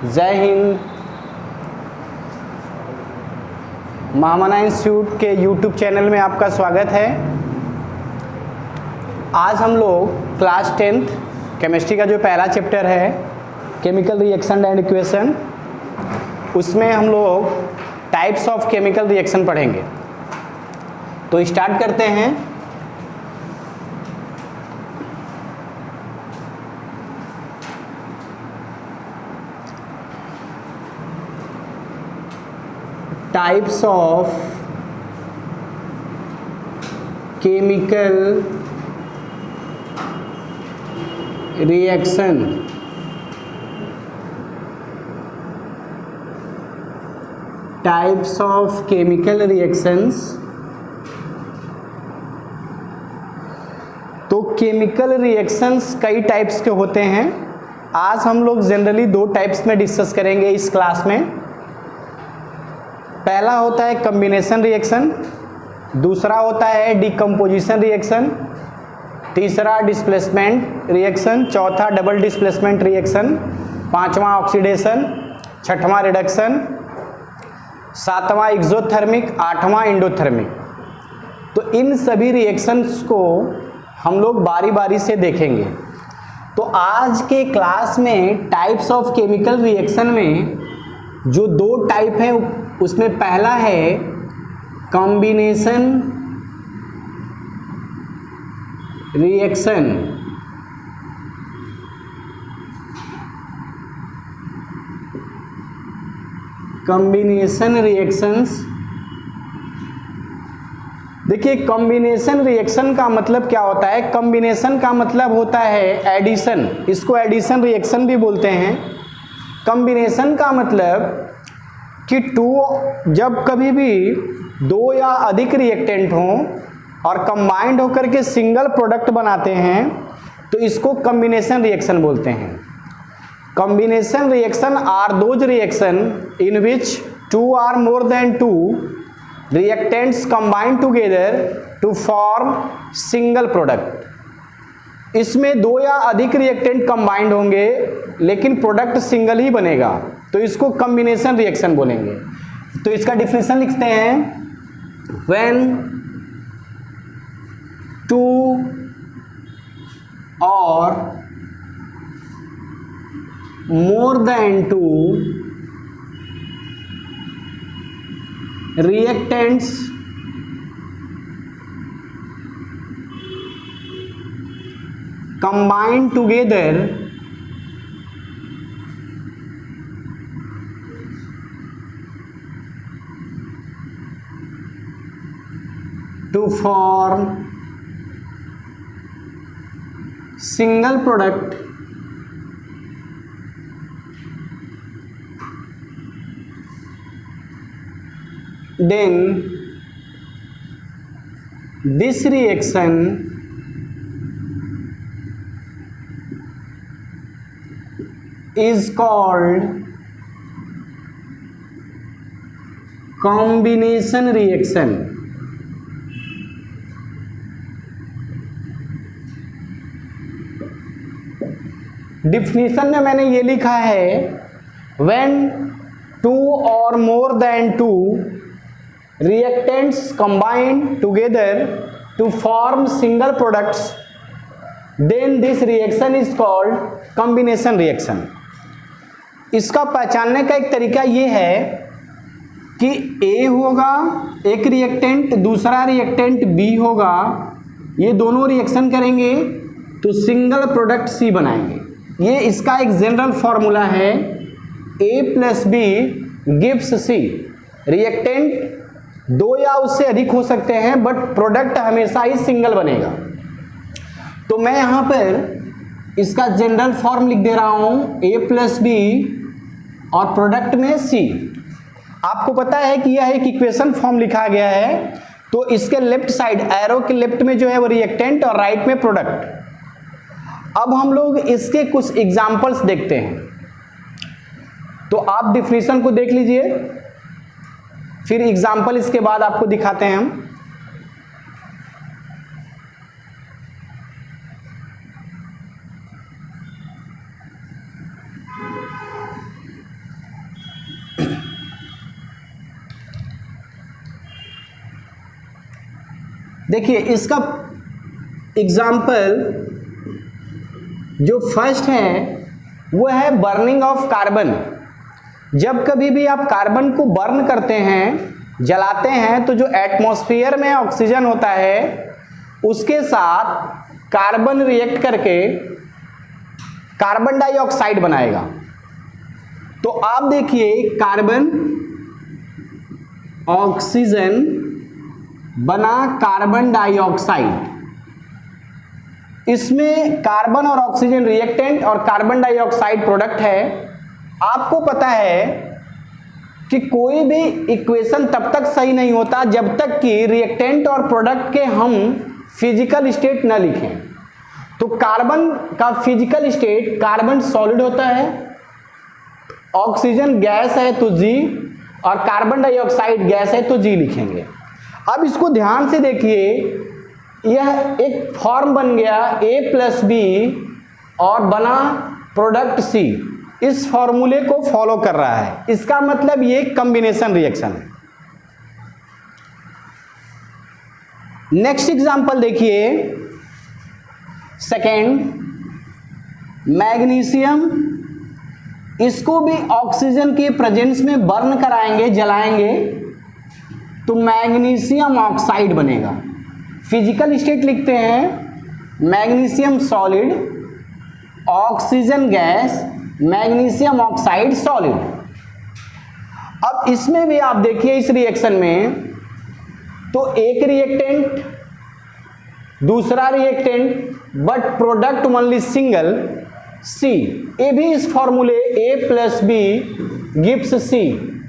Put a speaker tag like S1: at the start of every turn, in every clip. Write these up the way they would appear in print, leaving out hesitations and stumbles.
S1: जय हिंद। महामना इंस्टीट्यूट के YouTube channel में आपका स्वागत है। आज हम लोग क्लास 10th केमिस्ट्री का जो पहला चैप्टर है केमिकल रिएक्शन एंड इक्वेशन, उसमें हम लोग टाइप्स ऑफ केमिकल रिएक्शन पढ़ेंगे। तो स्टार्ट करते हैं। Types of chemical reaction. Types of chemical reactions. तो केमिकल रिएक्शंस कई टाइप्स के होते हैं। आज हम लोग जनरली दो टाइप्स में डिस्कस करेंगे इस क्लास में। पहला होता है कॉम्बिनेशन रिएक्शन, दूसरा होता है डिकम्पोजिशन रिएक्शन, तीसरा डिस्प्लेसमेंट रिएक्शन, चौथा डबल डिस्प्लेसमेंट रिएक्शन, पांचवा ऑक्सीडेशन, छठवां रिडक्शन, सातवां एक्सोथर्मिक, आठवां एंडोथर्मिक। तो इन सभी रिएक्शंस को हम लोग बारी बारी से देखेंगे। तो आज के क्लास में टाइप्स ऑफ केमिकल रिएक्शन में जो दो टाइप हैं उसमें पहला है कॉम्बिनेशन रिएक्शन। Combination reactions. देखिए, कॉम्बिनेशन रिएक्शन का मतलब क्या होता है? कॉम्बिनेशन का मतलब होता है एडिशन। इसको एडिशन रिएक्शन भी बोलते हैं। कॉम्बिनेशन का मतलब कि जब कभी भी दो या अधिक रिएक्टेंट हों और कंबाइंड होकर के सिंगल प्रोडक्ट बनाते हैं तो इसको कॉम्बिनेशन रिएक्शन बोलते हैं। Combination reaction are those reaction in which two or more than two reactants combined together to form single product. इसमें दो या अधिक रिएक्टेंट कंबाइंड होंगे लेकिन प्रोडक्ट सिंगल ही बनेगा, तो इसको कॉम्बिनेशन रिएक्शन बोलेंगे। तो इसका डिफिनेशन लिखते हैं, व्हेन टू और मोर than two reactants combine together to form single product, then this reaction is called combination reaction। Definition में मैंने ये लिखा है, when two or more than two reactants combine together to form single products, then this reaction is called combination reaction। इसका पहचानने का एक तरीका ये है कि A होगा एक रिएक्टेंट, दूसरा रिएक्टेंट B होगा, ये दोनों रिएक्शन करेंगे तो सिंगल प्रोडक्ट C बनाएंगे। ये इसका एक जनरल फॉर्मूला है, A + B gives C। Reactant दो या उससे अधिक हो सकते हैं बट प्रोडक्ट हमेशा ही सिंगल बनेगा। तो मैं यहां पर इसका जनरल फॉर्म लिख दे रहा हूं, A + B और प्रोडक्ट में C। आपको पता है कि यह एक इक्वेशन फॉर्म लिखा गया है, तो इसके लेफ्ट साइड एरो के लेफ्ट में जो है वो रिएक्टेंट और राइट में प्रोडक्ट। अब हम लोग इसके कुछ एग्जांपल्स देखते हैं। तो आप डिफिनेशन को देख लीजिए, फिर एग्जांपल इसके बाद आपको दिखाते हैं हम। देखिए इसका एग्जाम्पल जो फर्स्ट है वो है बर्निंग ऑफ कार्बन। जब कभी भी आप कार्बन को बर्न करते हैं, जलाते हैं, तो जो एटमॉस्फेयर में ऑक्सीजन होता है उसके साथ कार्बन रिएक्ट करके कार्बन डाइऑक्साइड बनाएगा। तो आप देखिए कार्बन ऑक्सीजन बना कार्बन डाइऑक्साइड। इसमें कार्बन और ऑक्सीजन रिएक्टेंट और कार्बन डाइऑक्साइड प्रोडक्ट है। आपको पता है कि कोई भी इक्वेशन तब तक सही नहीं होता जब तक कि रिएक्टेंट और प्रोडक्ट के हम फिजिकल स्टेट न लिखें। तो कार्बन का फिजिकल स्टेट, कार्बन सॉलिड होता है, ऑक्सीजन गैस है तो जी, और कार्बन डाइऑक्साइड गैस है तो जी लिखेंगे। अब इसको ध्यान से देखिए, यह एक फॉर्म बन गया A+B और बना प्रोडक्ट C। इस फॉर्मूले को फॉलो कर रहा है, इसका मतलब ये कॉम्बिनेशन रिएक्शन है। नेक्स्ट एग्जांपल देखिए, सेकेंड, मैग्नीशियम। इसको भी ऑक्सीजन के प्रेजेंस में बर्न कराएंगे, जलाएंगे, तो मैग्नीशियम ऑक्साइड बनेगा। फिजिकल स्टेट लिखते हैं magnesium solid, oxygen gas, magnesium oxide solid. अब इसमें भी आप देखिए इस रिएक्शन में, तो एक रिएक्टेंट, दूसरा reactant, but product only single C। ये भी इस फॉर्मूले A+B गिव्स C,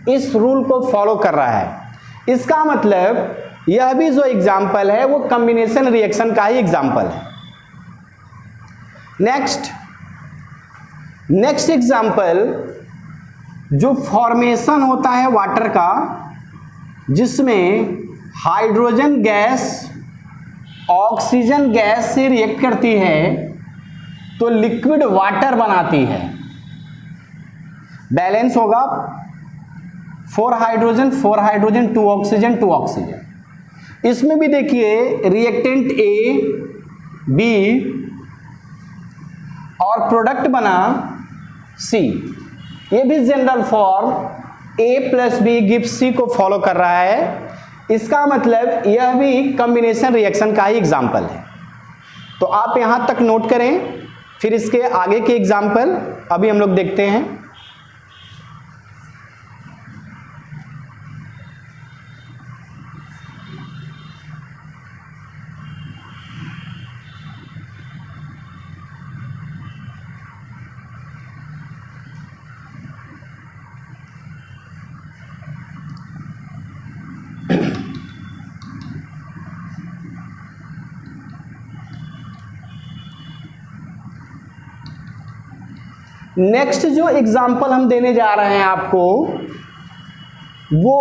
S1: इस रूल को फॉलो कर रहा है। इसका मतलब यह भी जो एग्जाम्पल है वो कॉम्बिनेशन रिएक्शन का ही एग्जाम्पल है। नेक्स्ट एग्जाम्पल, जो फॉर्मेशन होता है वाटर का, जिसमें हाइड्रोजन गैस ऑक्सीजन गैस से रिएक्ट करती है तो लिक्विड वाटर बनाती है। बैलेंस होगा 4 हाइड्रोजन 4 हाइड्रोजन 2 ऑक्सीजन 2 ऑक्सीजन। इसमें भी देखिए रिएक्टेंट A, B और प्रोडक्ट बना C। ये भी general form A+B gives C को फॉलो कर रहा है। इसका मतलब यह भी कॉम्बिनेशन रिएक्शन का ही एग्जाम्पल है। तो आप यहां तक नोट करें, फिर इसके आगे के एग्जाम्पल अभी हम लोग देखते हैं। नेक्स्ट जो एग्जाम्पल हम देने जा रहे हैं आपको, वो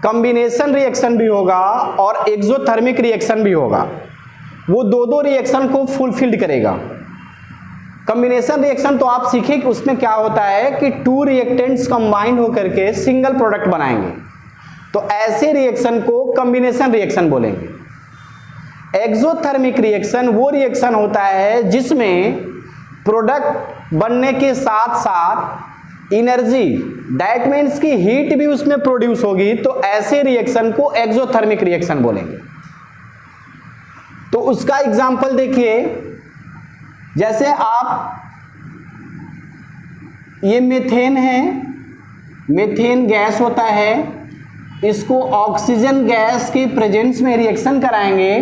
S1: कॉम्बिनेशन रिएक्शन भी होगा और एक्सोथर्मिक रिएक्शन भी होगा। वो दो रिएक्शन को फुलफिल्ड करेगा। कॉम्बिनेशन रिएक्शन तो आप सीखे कि उसमें क्या होता है कि 2 रिएक्टेंट्स कंबाइंड होकर के सिंगल प्रोडक्ट बनाएंगे, तो ऐसे रिएक्शन को कॉम्बिनेशन रिएक्शन बोलेंगे। एक्सोथर्मिक रिएक्शन वो रिएक्शन होता है जिसमें प्रोडक्ट बनने के साथ साथ एनर्जी, दैट मीन्स की हीट भी उसमें प्रोड्यूस होगी, तो ऐसे रिएक्शन को एक्सोथर्मिक रिएक्शन बोलेंगे। तो उसका एग्जांपल देखिए, जैसे आप, ये मीथेन है, मीथेन गैस होता है, इसको ऑक्सीजन गैस के प्रेजेंस में रिएक्शन कराएंगे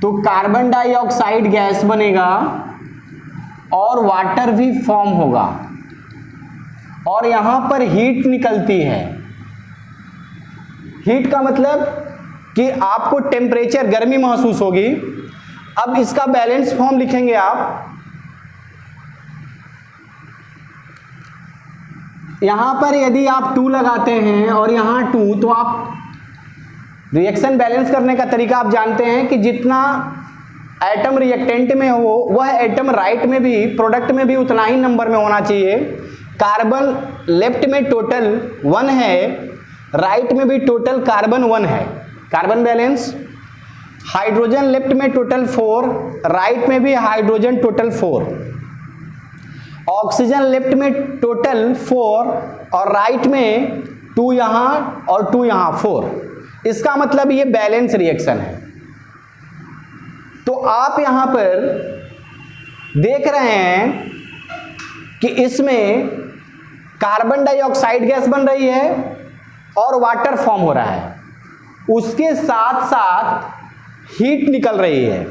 S1: तो कार्बन डाइऑक्साइड गैस बनेगा और वाटर भी फॉर्म होगा, और यहां पर हीट निकलती है। हीट का मतलब कि आपको टेम्परेचर, गर्मी महसूस होगी। अब इसका बैलेंस फॉर्म लिखेंगे आप, यहां पर यदि आप 2 लगाते हैं और यहां 2, तो आप रिएक्शन बैलेंस करने का तरीका आप जानते हैं कि जितना एटम रिएक्टेंट में हो वह एटम राइट में भी, प्रोडक्ट में भी उतना ही नंबर में होना चाहिए। कार्बन लेफ्ट में टोटल 1 है, राइट में भी टोटल कार्बन 1 है। कार्बन बैलेंस हाइड्रोजन लेफ्ट में टोटल 4, राइट में भी हाइड्रोजन टोटल 4, ऑक्सीजन लेफ्ट में टोटल 4 और राइट में 2 यहां और 2 यहां, 4। इसका मतलब ये बैलेंस रिएक्शन है। तो आप यहां पर देख रहे हैं कि इसमें कार्बन डाइऑक्साइड गैस बन रही है और वाटर फॉर्म हो रहा है, उसके साथ साथ हीट निकल रही है।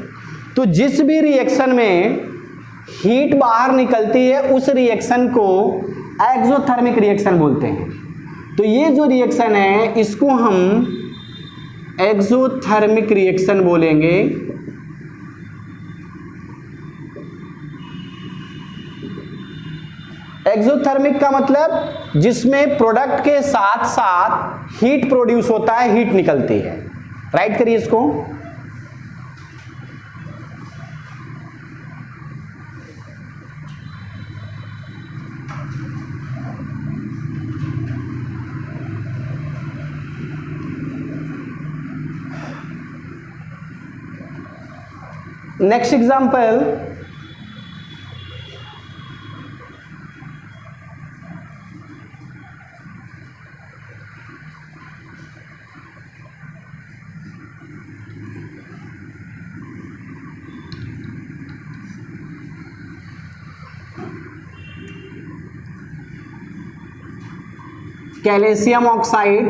S1: तो जिस भी रिएक्शन में हीट बाहर निकलती है उस रिएक्शन को एक्सोथर्मिक रिएक्शन बोलते हैं। तो ये जो रिएक्शन है इसको हम एक्सोथर्मिक रिएक्शन बोलेंगे। एक्सोथर्मिक का मतलब जिसमें प्रोडक्ट के साथ साथ हीट प्रोड्यूस होता है, हीट निकलती है। राइट करिए इसको। Next example, calcium oxide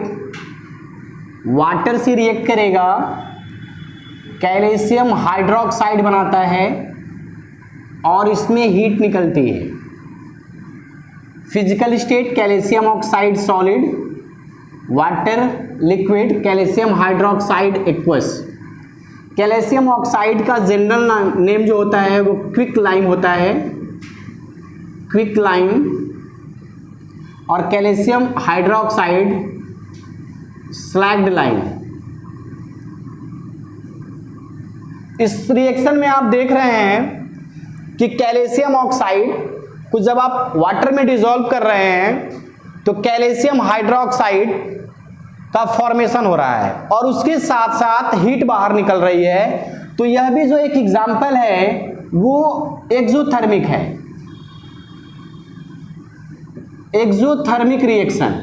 S1: water से रिएक्ट करेगा, कैल्शियम हाइड्रोक्साइड बनाता है और इसमें हीट निकलती है। Physical state calcium oxide solid, water liquid, calcium hydroxide aqueous. Calcium oxide का जनरल नेम जो होता है वो क्विक लाइम होता है, क्विक लाइम। और कैल्शियम हाइड्रोक्साइड स्लैग्ड लाइम। इस रिएक्शन में आप देख रहे हैं कि कैल्शियम ऑक्साइड को जब आप वाटर में डिसॉल्व कर रहे हैं तो कैल्शियम हाइड्रोक्साइड का फॉर्मेशन हो रहा है और उसके साथ साथ हीट बाहर निकल रही है। तो यह भी जो एक एग्जाम्पल है वो एक्सोथर्मिक है, एक्सोथर्मिक रिएक्शन।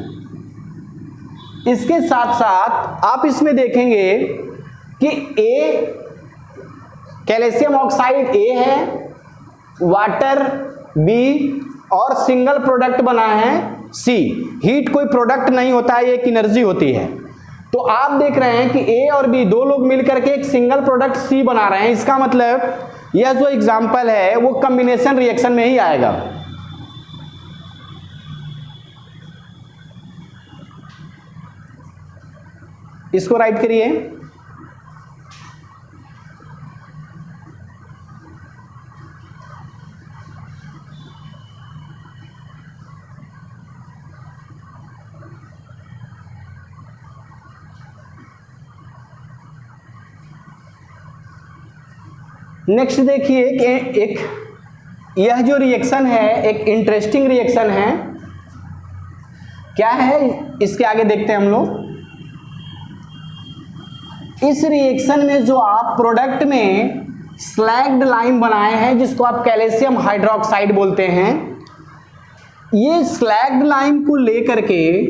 S1: इसके साथ साथ आप इसमें देखेंगे कि ए कैल्शियम ऑक्साइड ए है, वाटर बी और सिंगल प्रोडक्ट बना है सी। हीट कोई प्रोडक्ट नहीं होता है, ये एक एनर्जी होती है। तो आप देख रहे हैं कि ए और बी दो लोग मिलकर के एक सिंगल प्रोडक्ट सी बना रहे हैं। इसका मतलब यह जो एग्जाम्पल है वो कॉम्बिनेशन रिएक्शन में ही आएगा। इसको राइट करिए। नेक्स्ट देखिए कि एक यह जो रिएक्शन है एक इंटरेस्टिंग रिएक्शन है। क्या है इसके आगे देखते हैं हम लोग। इस रिएक्शन में जो आप प्रोडक्ट में स्लैग्ड लाइम बनाए हैं जिसको आप कैल्शियम हाइड्रोक्साइड बोलते हैं, ये स्लैग्ड लाइम को लेकर के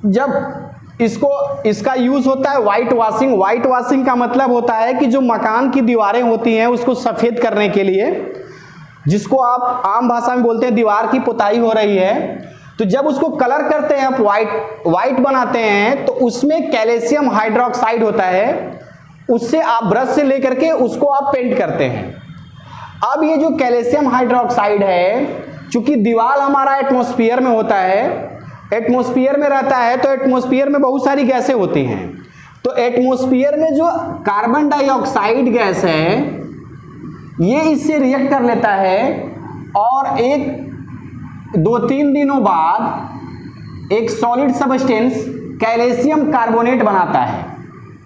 S1: जब इसका यूज होता है व्हाइट वॉशिंग। व्हाइट वॉशिंग का मतलब होता है कि जो मकान की दीवारें होती हैं उसको सफेद करने के लिए, जिसको आप आम भाषा में बोलते हैं दीवार की पुताई हो रही है, तो जब उसको कलर करते हैं आप व्हाइट बनाते हैं तो उसमें कैल्शियम हाइड्रोक्साइड होता है, उससे आप ब्रश से लेकर के उसको आप पेंट करते हैं। अब ये जो कैल्शियम हाइड्रोक्साइड है, चूंकि दीवार हमारा एटमॉस्फेयर में होता है, एटमॉस्फेयर में रहता है, तो एटमॉस्फेयर में बहुत सारी गैसें होती हैं। तो एटमॉस्फेयर में जो कार्बन डाइऑक्साइड गैस है ये इससे रिएक्ट कर लेता है और 1-2-3 दिनों बाद एक सॉलिड सब्सटेंस कैल्शियम कार्बोनेट बनाता है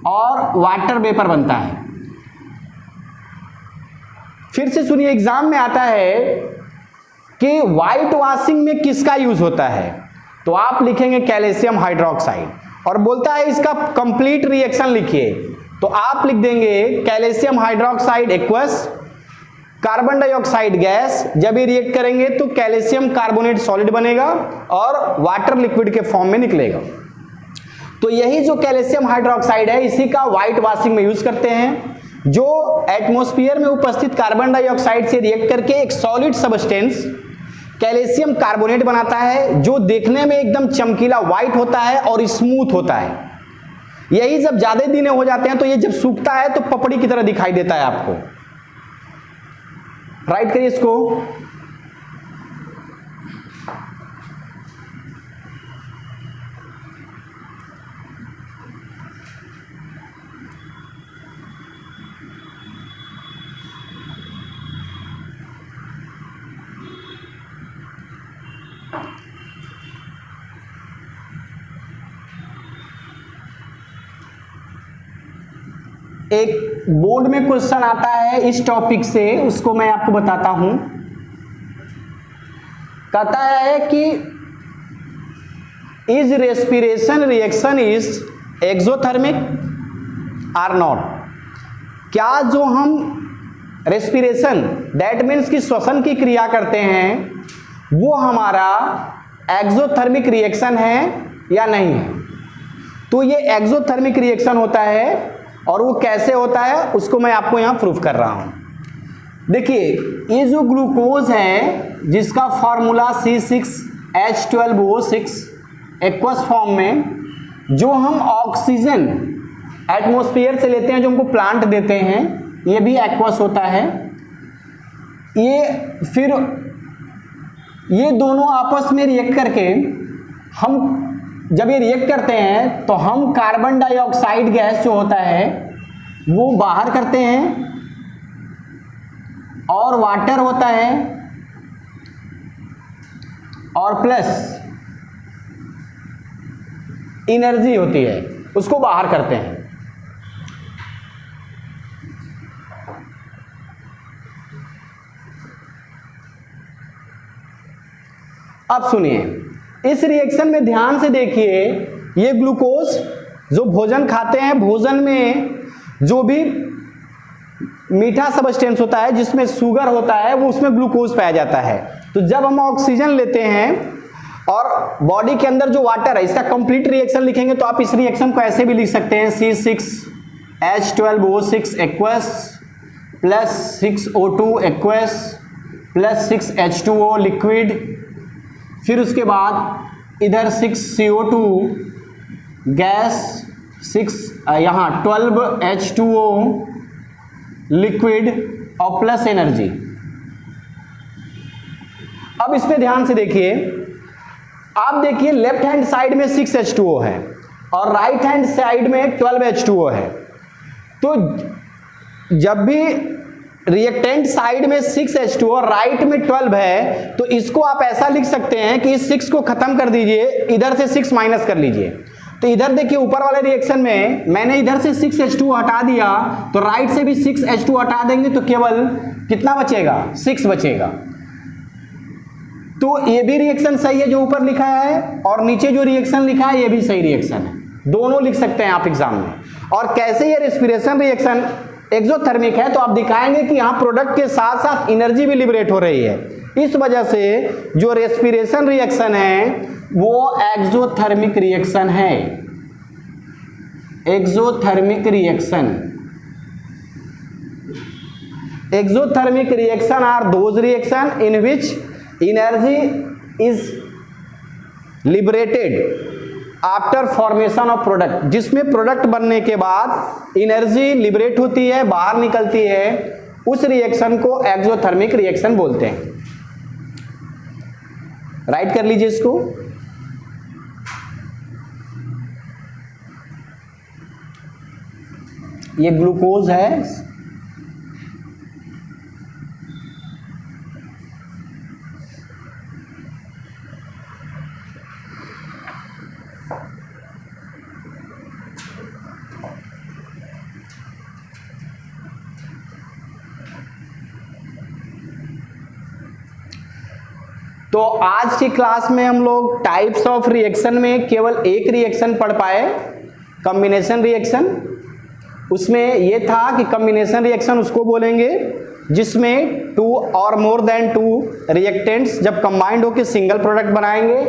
S1: और वाटर वेपर बनता है। फिर से सुनिए, एग्जाम में आता है कि व्हाइट वॉशिंग में किसका यूज होता है, तो आप लिखेंगे कैल्शियम हाइड्रोक्साइड। और बोलता है इसका कंप्लीट रिएक्शन लिखिए, तो आप लिख देंगे calcium hydroxide aqueous carbon dioxide gas. जब ये रिएक्ट करेंगे तो कैल्शियम कार्बोनेट सॉलिड बनेगा और वाटर लिक्विड के फॉर्म में निकलेगा। तो यही जो कैल्शियम हाइड्रोक्साइड है इसी का व्हाइट वॉशिंग में यूज करते हैं, जो एटमॉस्फेयर में उपस्थित कार्बन डाइऑक्साइड से रिएक्ट करके एक सॉलिड सब्सटेंस कैल्शियम कार्बोनेट बनाता है, जो देखने में एकदम चमकीला व्हाइट होता है और स्मूथ होता है। यही जब ज्यादा दिन हो जाते हैं तो ये जब सूखता है तो पपड़ी की तरह दिखाई देता है आपको। राइट करिए इसको। एक बोर्ड में क्वेश्चन आता है इस टॉपिक से, उसको मैं आपको बताता हूं। कहता है कि is respiration reaction is exothermic or not. क्या जो हम रेस्पिरेशन दैट मीन्स कि श्वसन की क्रिया करते हैं वो हमारा एक्सोथर्मिक रिएक्शन है या नहीं है। तो ये एक्सोथर्मिक रिएक्शन होता है और वो कैसे होता है उसको मैं आपको यहां प्रूफ कर रहा हूं। देखिए ये जो ग्लूकोज है जिसका फॉर्मूला C6H12O6 एक्वस फॉर्म में, जो हम ऑक्सीजन एटमॉस्फेयर से लेते हैं, जो हमको प्लांट देते हैं, ये भी एक्वस होता है। ये फिर ये दोनों आपस में रिएक्ट करके हम जब ये रिएक्ट करते हैं तो हम कार्बन डाइऑक्साइड गैस जो होता है वो बाहर करते हैं और वाटर होता है और प्लस एनर्जी होती है उसको बाहर करते हैं। अब सुनिए, इस रिएक्शन में ध्यान से देखिए, ये ग्लूकोज जो भोजन खाते हैं, भोजन में जो भी मीठा सब्सटेंस होता है जिसमें शुगर होता है वो उसमें ग्लूकोज पाया जाता है। तो जब हम ऑक्सीजन लेते हैं और बॉडी के अंदर जो वाटर है, इसका कंप्लीट रिएक्शन लिखेंगे तो आप इस रिएक्शन को ऐसे भी लिख सकते हैं C6H12O6 aqueous plus 6O2 aqueous plus 6H2O liquid, फिर उसके बाद इधर 6CO2 गैस, 6 यहाँ 12H2O लिक्विड और प्लस एनर्जी। अब इसमें ध्यान से देखिए, आप देखिए लेफ्ट हैंड साइड में 6H2O है और राइट हैंड साइड में 12H2O है। तो जब भी रिएक्टेंट साइड में 6H2O और राइट में 12 है तो इसको आप ऐसा लिख सकते हैं कि इस 6 को खत्म कर दीजिए, इधर से 6 माइनस कर लीजिए। तो इधर देखिए ऊपर वाले रिएक्शन में मैंने इधर से 6H2O हटा दिया तो राइट से भी 6H2O हटा देंगे तो केवल कितना बचेगा, 6 बचेगा। तो ये भी रिएक्शन सही है जो ऊपर लिखा है और नीचे जो रिएक्शन लिखा है ये भी सही रिएक्शन है, दोनों लिख सकते हैं आप एग्जाम में। और कैसे ये रेस्पिरेशन रिएक्शन एक्सोथर्मिक है तो आप दिखाएंगे कि यहाँ प्रोडक्ट के साथ साथ एनर्जी भी लिबरेट हो रही है। इस वजह से जो रेस्पिरेशन रिएक्शन है वो एक्सोथर्मिक रिएक्शन है। Exothermic reaction, exothermic reaction are those reaction in which energy is liberated after formation of product, जिसमें प्रोडक्ट बनने के बाद एनर्जी लिबरेट होती है, बाहर निकलती है, उस रिएक्शन को एक्सोथर्मिक रिएक्शन बोलते हैं। राइट कर लीजिए इसको। ये ग्लूकोज है, तो तो आज की क्लास में हम लोग टाइप्स ऑफ रिएक्शन में केवल एक रिएक्शन पढ़ पाए, कॉम्बिनेशन रिएक्शन। उसमें ये था कि कॉम्बिनेशन रिएक्शन उसको बोलेंगे जिसमें टू और मोर देन टू रिएक्टेंट्स जब कंबाइंड होकर सिंगल प्रोडक्ट बनाएंगे।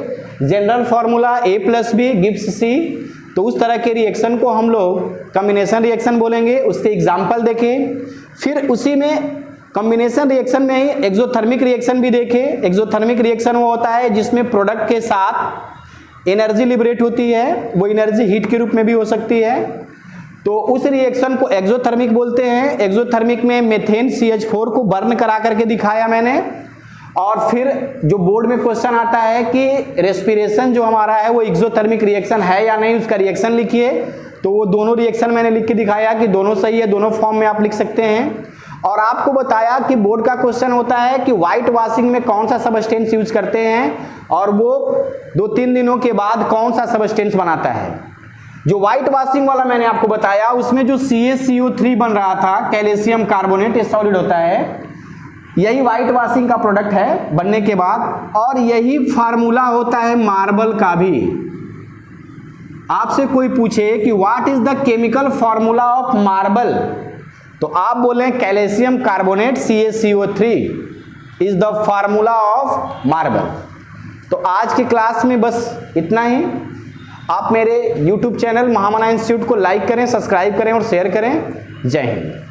S1: General formula A+B gives C, तो उस तरह के रिएक्शन को हम लोग कॉम्बिनेशन रिएक्शन बोलेंगे। उसके एग्जाम्पल देखें, फिर उसी में कॉम्बिनेशन रिएक्शन में ही एक्सोथर्मिक रिएक्शन भी देखें। एक्सोथर्मिक रिएक्शन वो होता है जिसमें प्रोडक्ट के साथ एनर्जी लिबरेट होती है, वो एनर्जी हीट के रूप में भी हो सकती है, तो उस रिएक्शन को एक्सोथर्मिक बोलते हैं। एक्सोथर्मिक में मेथेन CH4 को बर्न करा करके दिखाया मैंने। और फिर जो बोर्ड में क्वेश्चन आता है कि रेस्पिरेशन जो हमारा है वो एक्सोथर्मिक रिएक्शन है या नहीं, उसका रिएक्शन लिखिए, तो वो दोनों रिएक्शन मैंने लिख के दिखाया कि दोनों सही है, दोनों फॉर्म में आप लिख सकते हैं। और आपको बताया कि बोर्ड का क्वेश्चन होता है कि व्हाइट वॉशिंग में कौन सा सबस्टेंस यूज करते हैं और वो 2-3 दिनों के बाद कौन सा सबस्टेंस बनाता है। जो व्हाइट वॉशिंग वाला मैंने आपको बताया उसमें जो CaCO3 बन रहा था, कैल्शियम कार्बोनेट, ये सॉलिड होता है, यही व्हाइट वॉशिंग का प्रोडक्ट है बनने के बाद। और यही फार्मूला होता है मार्बल का भी। आपसे कोई पूछे कि what is the chemical formula of marble, तो आप बोलें calcium carbonate CaCO3 is the formula of marble. तो आज की क्लास में बस इतना ही। आप मेरे YouTube चैनल महामना इंस्टीट्यूट को लाइक करें, सब्सक्राइब करें और शेयर करें। जय हिंद।